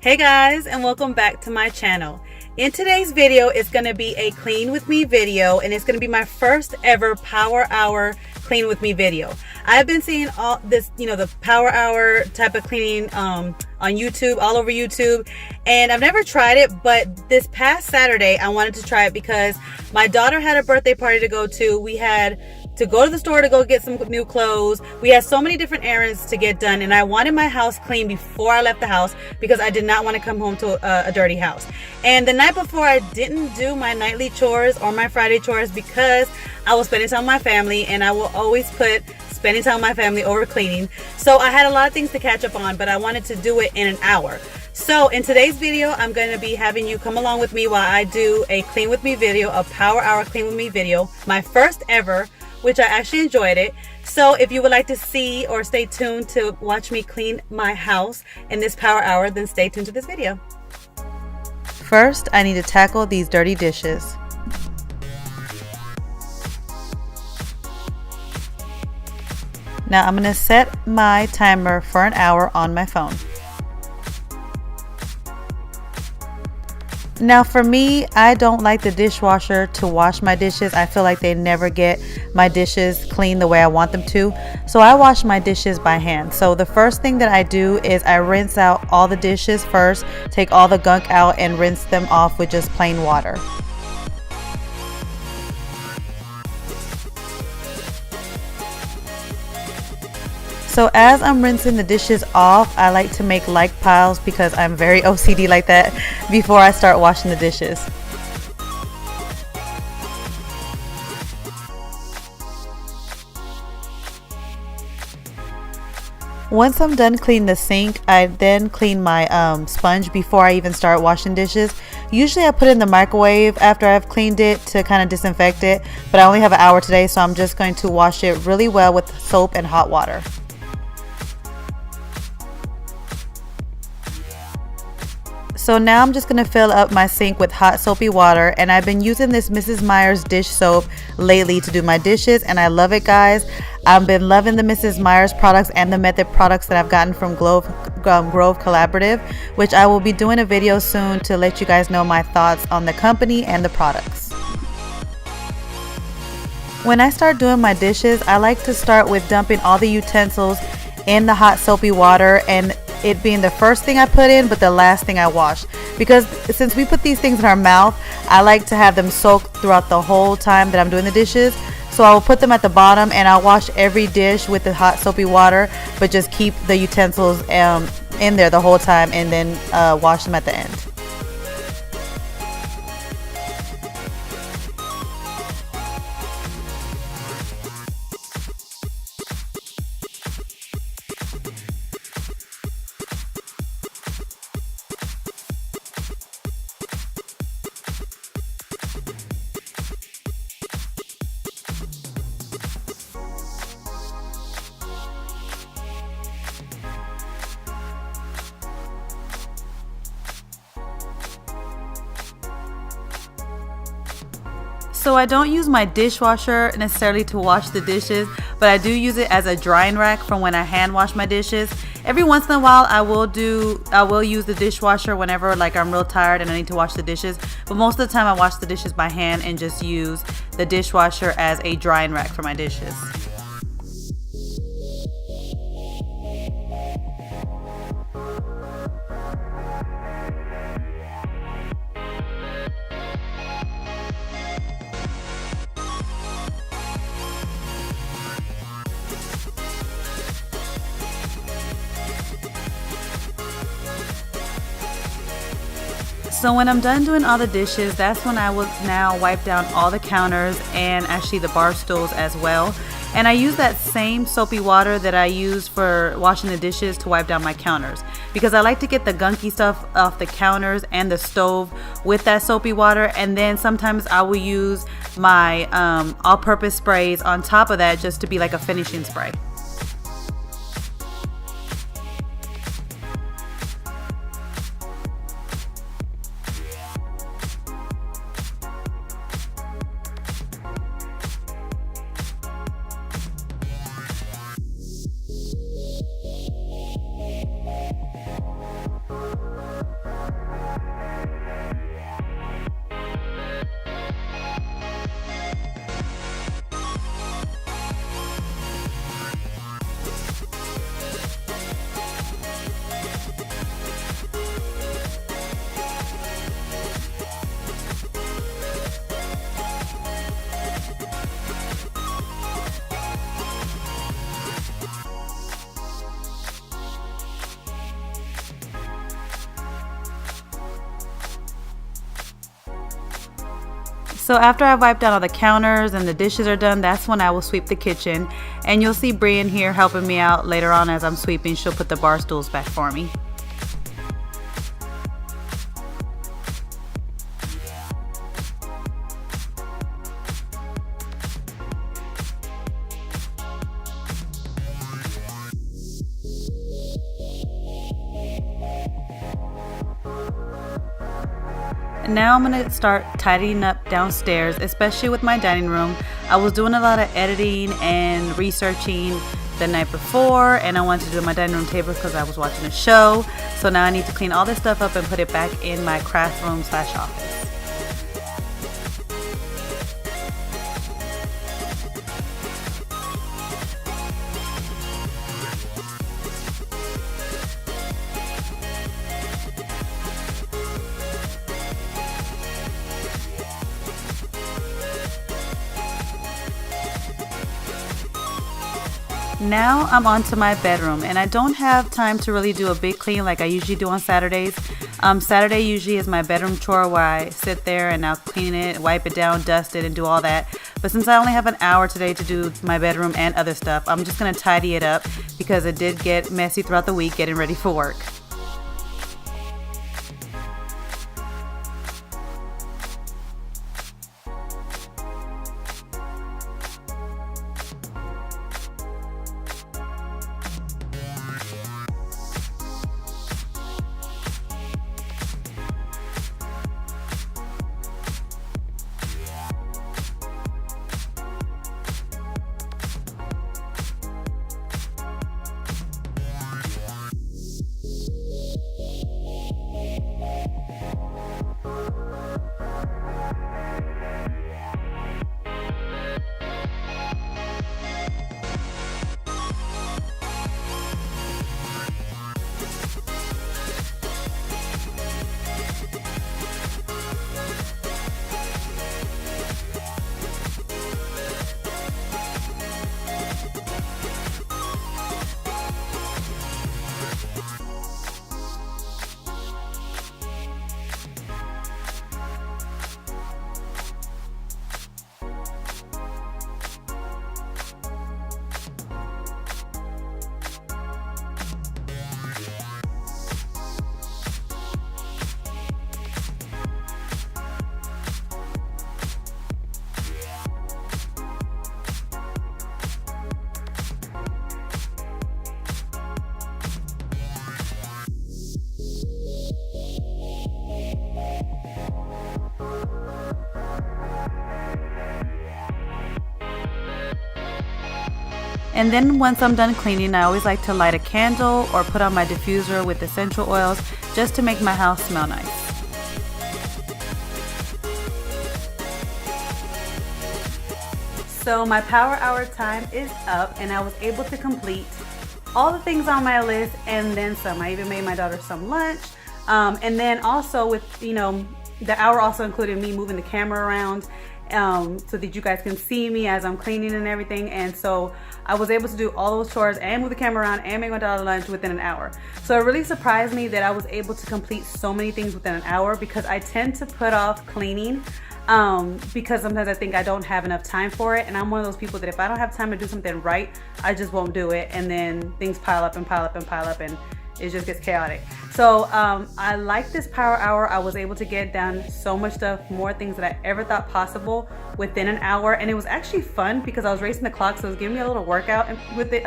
Hey guys, and welcome back to my channel. In today's video, it's going to be a clean with me video, and it's going to be my first ever power hour clean with me video. I've been seeing all this, the power hour type of cleaning on YouTube, all over YouTube, and I've never tried it, but this past Saturday I wanted to try it because my daughter had a birthday party to go to. We had to go to the store to go get some new clothes. We had so many different errands to get done, and I wanted my house clean before I left the house because I did not want to come home to a dirty house. And the night before, I didn't do my nightly chores or my Friday chores because I was spending time with my family, and I will always put spending time with my family over cleaning. So I had a lot of things to catch up on, but I wanted to do it in an hour. So in today's video, I'm going to be having you come along with me while I do a clean with me video, a power hour clean with me video, my first ever, which I actually enjoyed it. So if you would like to see or stay tuned to watch me clean my house in this power hour, then stay tuned to this video. First, I need to tackle these dirty dishes. Now I'm going to set my timer for an hour on my phone. Now for me, I don't like the dishwasher to wash my dishes. I feel like they never get my dishes clean the way I want them to. So I wash my dishes by hand. So the first thing that I do is I rinse out all the dishes first, take all the gunk out and rinse them off with just plain water. So as I'm rinsing the dishes off, I like to make like piles because I'm very OCD like that before I start washing the dishes. Once I'm done cleaning the sink, I then clean my sponge before I even start washing dishes. Usually I put it in the microwave after I've cleaned it to kind of disinfect it, but I only have an hour today, so I'm just going to wash it really well with soap and hot water. So now I'm just going to fill up my sink with hot soapy water, and I've been using this Mrs. Meyer's dish soap lately to do my dishes, and I love it, guys. I've been loving the Mrs. Meyer's products and the Method products that I've gotten from Grove Collaborative, which I will be doing a video soon to let you guys know my thoughts on the company and the products. When I start doing my dishes, I like to start with dumping all the utensils in the hot soapy water, and it being the first thing I put in but the last thing I wash, because since we put these things in our mouth, I like to have them soak throughout the whole time that I'm doing the dishes. So I will put them at the bottom and I'll wash every dish with the hot soapy water, but just keep the utensils in there the whole time, and then wash them at the end. So I don't use my dishwasher necessarily to wash the dishes, but I do use it as a drying rack from when I hand wash my dishes. Every once in a while I will use the dishwasher whenever like I'm real tired and I need to wash the dishes, but most of the time I wash the dishes by hand and just use the dishwasher as a drying rack for my dishes. So when I'm done doing all the dishes, that's when I will now wipe down all the counters and actually the bar stools as well. And I use that same soapy water that I use for washing the dishes to wipe down my counters, because I like to get the gunky stuff off the counters and the stove with that soapy water. And then sometimes I will use my all-purpose sprays on top of that just to be like a finishing spray. So after I've wiped down all the counters and the dishes are done, that's when I will sweep the kitchen. And you'll see Brian here helping me out later on as I'm sweeping. She'll put the bar stools back for me. Now I'm gonna start tidying up downstairs, especially with my dining room. I was doing a lot of editing and researching the night before, and I wanted to do my dining room table because I was watching a show. So now I need to clean all this stuff up and put it back in my craft room / office. Now I'm on to my bedroom, and I don't have time to really do a big clean like I usually do on Saturdays. Saturday usually is my bedroom chore where I sit there and I'll clean it, wipe it down, dust it, and do all that. But since I only have an hour today to do my bedroom and other stuff, I'm just going to tidy it up because it did get messy throughout the week getting ready for work. And then once I'm done cleaning, I always like to light a candle or put on my diffuser with essential oils just to make my house smell nice. So my power hour time is up, and I was able to complete all the things on my list and then some. I even made my daughter some lunch. And then also with, the hour also included me moving the camera around so that you guys can see me as I'm cleaning and everything. And so I was able to do all those chores and move the camera around and make my daughter lunch within an hour. So it really surprised me that I was able to complete so many things within an hour, because I tend to put off cleaning because sometimes I think I don't have enough time for it. And I'm one of those people that if I don't have time to do something right, I just won't do it. And then things pile up and pile up and pile up, and it just gets chaotic. So I like this power hour. I was able to get done so much stuff, more things that I ever thought possible within an hour. And it was actually fun because I was racing the clock, so it was giving me a little workout with it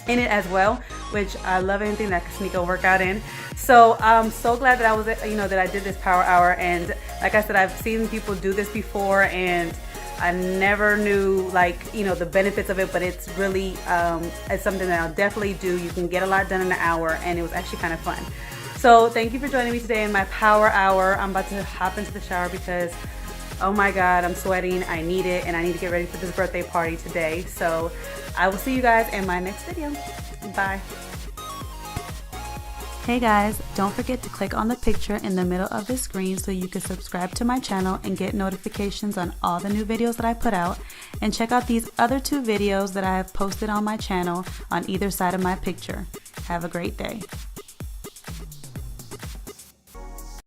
in it as well, which I love anything that I can sneak a workout in. So I'm so glad that I was, that I did this power hour. And like I said, I've seen people do this before, and I never knew the benefits of it, but it's really it's something that I'll definitely do. You can get a lot done in an hour, and it was actually kind of fun. So thank you for joining me today in my power hour. I'm about to hop into the shower because, oh my God, I'm sweating. I need it, and I need to get ready for this birthday party today. So I will see you guys in my next video. Bye. Hey guys, don't forget to click on the picture in the middle of the screen so you can subscribe to my channel and get notifications on all the new videos that I put out. And check out these other 2 videos that I have posted on my channel on either side of my picture. Have a great day.